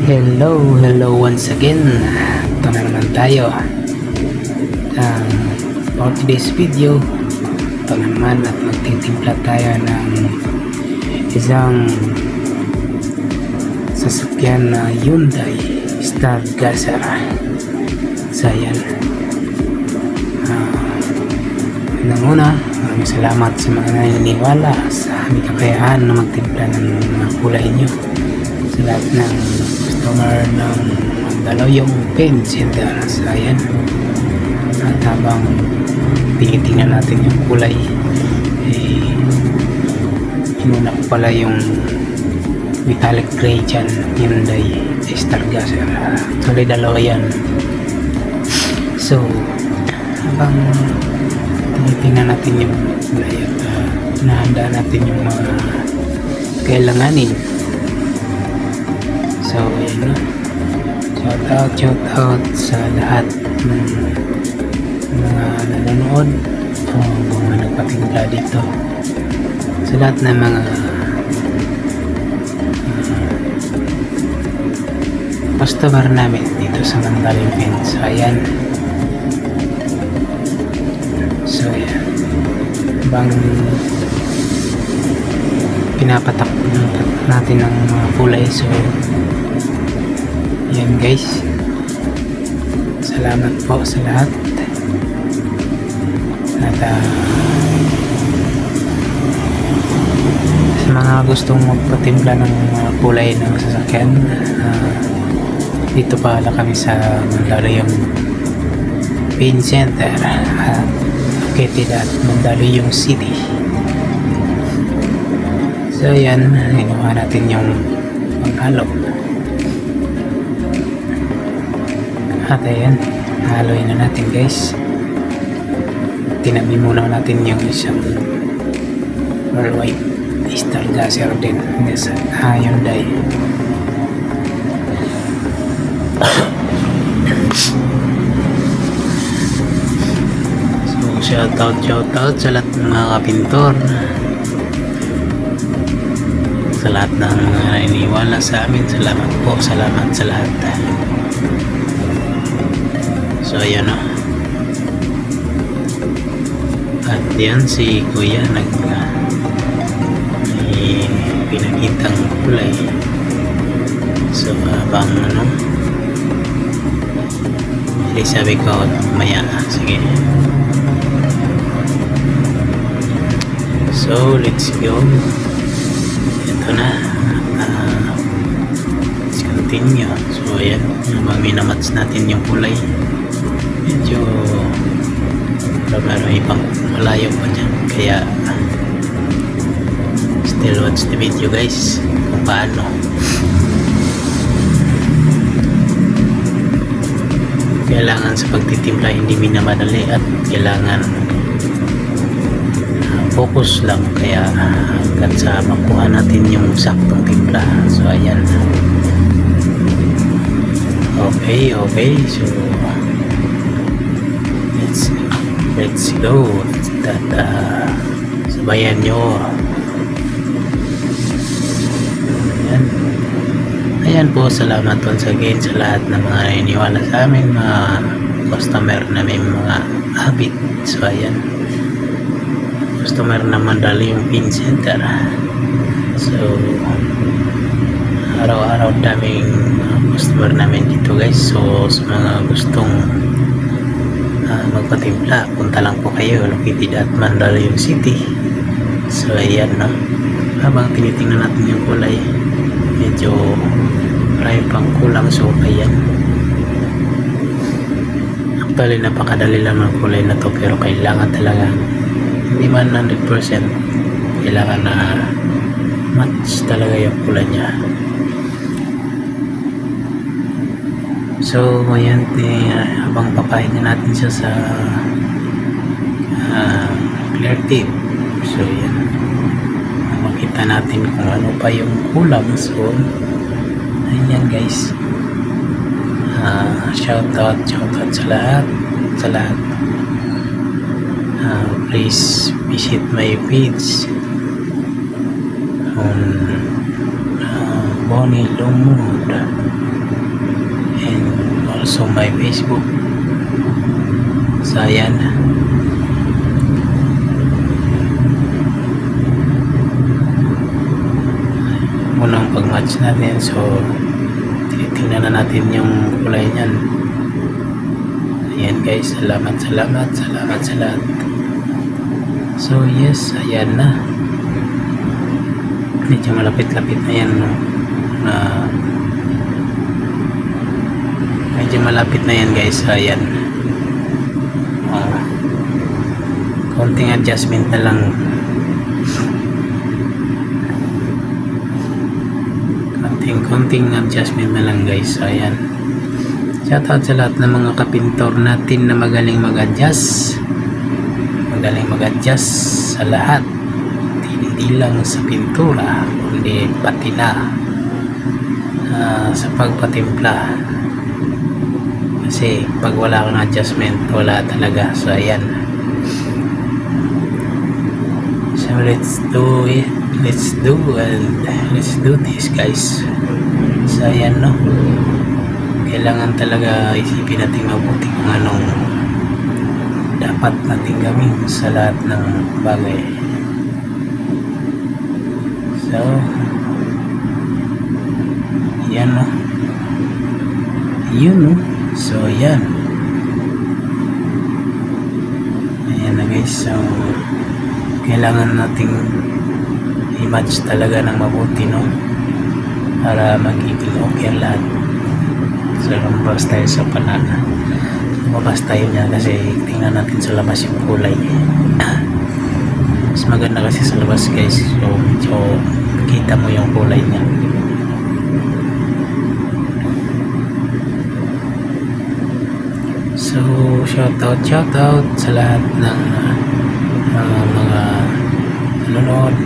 Hello once again. Ito na naman tayo. For today's video, ito naman at magtitimpla tayo ng isang sasakyan na Hyundai Stargazer. So yan. Unang-una, maraming salamat sa mga naniniwala sa aming kakayahan na magtimpla ng mga kulay nyo. Sa lahat ng customer ng Mandaluyong Paint Center. So ayan, at habang tinitingnan natin yung kulay, inuna ko pala yung metallic gray dyan, Hyundai Stargazer. Actually dalawa yan. So habang tinitingnan natin yung kulay at nahanda natin yung mga kailanganin. So yun na, shout out sa lahat ng mga nanonood o mga nagpatingla dito, sa lahat ng mga customer namin dito sa Mandaluyong Paint. So ayan, so yan, bang pinapatak natin ng mga kulay. So yan guys, salamat po sa lahat. At sa mga gustong magpatimpla ng mga kulay ng sasakyan, dito pala kami sa Mandaluyong Paint Center, located at Mandaluyong City. So yan, ginawa natin yung panghalo. At ayan, haloy na natin guys. Tinabi muna natin yung isang all white Stargazer din sa Hyundai. So shout out sa lahat ng mga kapintor, sa lahat ng mga naniniwala sa amin. Salamat po, salamat sa lahat. So ayan o, at yan si kuya may pinakitang kulay. So habang sabi ko maya, sige, so let's go. Ito na, let's continue. So ayan, habang minamats natin yung kulay, medyo may ibang malayo pa dyan, kaya still watch the video guys kung paano. Kailangan sa pagtitimpla hindi minamadali at kailangan focus lang, kaya hanggang sa makuha natin yung saktong timpla. So ayan, okay, so let's go. Sabayan nyo. Ayan po, salamat once again sa lahat ng mga naniniwala sa amin, mga customer na may mga habit. So ayan, customer na Mandaluyong Paint Center. So araw-araw daming customer namin dito guys. So sa mga gustong magpatimpla, punta lang po kayo, located at Mandaluyong City. So ayan no, habang tinitingnan natin yung kulay, medyo marami pang kulang. So ayan, actually napakadali lang ng kulay na to, pero kailangan talaga, hindi man 100%, kailangan na match talaga yung kulay niya. So ayan, habang papahinga natin siya sa clear tape. So yan, makita natin kung ano pa yung kulang. So ayan guys, shout out sa lahat, please visit my page on Bonnie Lumud, and also my Facebook. So ayan, unang pag-match natin. So tinitingnan na natin yung kulay niyan. Ayan guys, salamat sa lahat. So yes, ayan na, medyo malapit-lapit na yan, no? Medyo malapit na yan guys. Ayan, konting adjustment na lang, konting adjustment na lang guys. Ayan, shoutout sa lahat ng mga kapintor natin na magaling mag-adjust sa lahat, hindi lang sa pintura kundi pati na sa pagpatimpla, kasi pag wala kang adjustment wala talaga. So ayan, so let's do this guys. So ayan, no, kailangan talaga isipin natin mabuti kung anong dapat natin gawin sa lahat ng bagay. So yan, no, yun, no. So yan, ayan na guys. So kailangan nating i-match talaga ng mabuti, no, para magiging okay ang lahat. So lumabas tayo sa panana, lumabas tayo niya kasi tingnan natin sa labas yung kulay. Mas maganda kasi sa labas guys, so medyo kita mo yung kulay niya. So shoutout sa lahat ng mga nanonood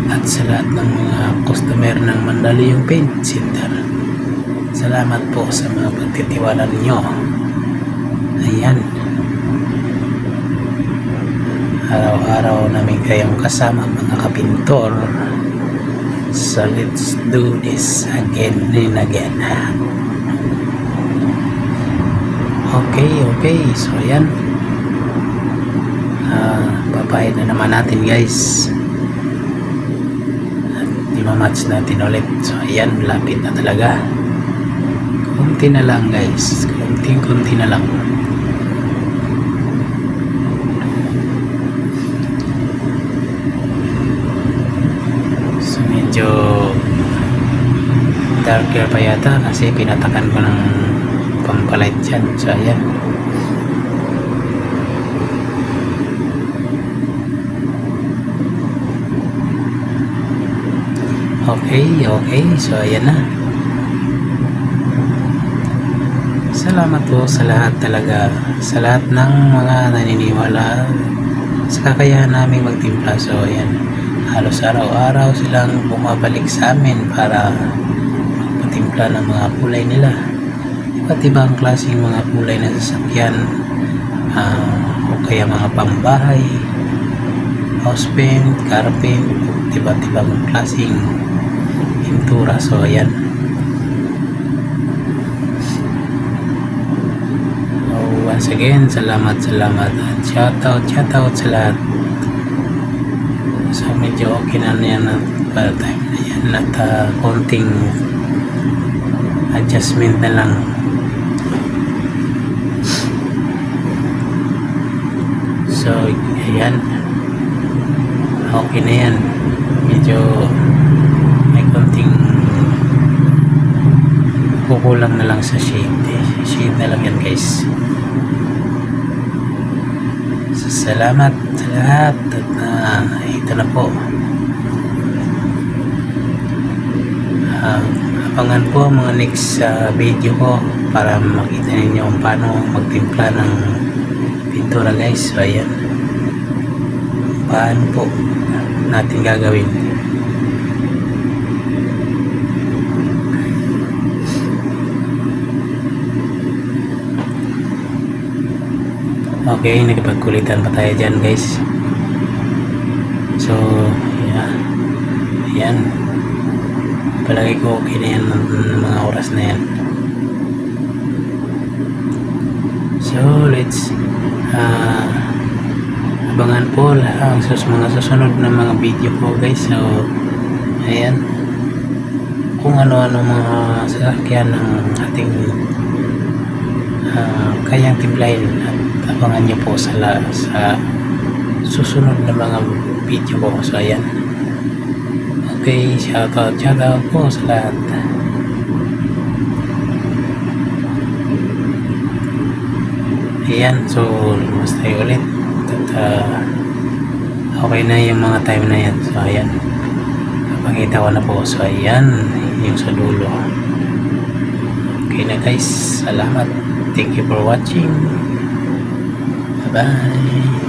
at sa lahat ng mga customer ng Mandaluyong Paint Center. Salamat po sa mga pagtitiwala ninyo. Ayan, araw-araw namin kayong kasama mga kapintor. So let's do this again and again. Okay, so ayan, papahid na naman natin guys at imamatch natin ulit. So ayan, lapit na talaga, konti na lang guys, konti na lang. So medyo darker pa yata kasi pinatakan ko ng pampalight dyan. So ayan, okay, so ayan na. Salamat po sa lahat talaga, sa lahat ng mga naniniwala sa kakayahan namin magtimpla. So ayan, halos araw-araw silang bumabalik sa amin para magpatimpla ng mga kulay nila, iba't ibang klaseng mga kulay na sasakyan, o kaya mga pambahay, house paint, car paint, iba't ibang klaseng pintura. So ayan, once again, salamat at shoutout sa lahat. So medyo okay na yan para time na yan at konting adjustment na lang. So ayan, okay na yan, medyo may konting kukulang na lang sa shade na lang yan guys. So salamat sa lahat at ito na po, abangan po ang mga next video ko para makita ninyo kung paano magtimpla ng pintura guys. So ayan, paano po natin gagawin. Okay, nakipagkulitan pa tayo dyan guys. So yeah, ayan, palagi ko okay na yan ng mga oras na yan. So let's abangan po ang mga susunod na mga video ko guys. So ayan, kung ano-ano mga sasakyan ng ating kayang timplahin, at abangan nyo po sa susunod na mga video ko. So ayan, okay, shoutout po sa lahat. Ayan, so lumabas tayo ulit at okay na yung mga time na yan. So ayan, napakita ko na po. So ayan, yung sa dulo. Okay na guys, salamat, thank you for watching, bye bye.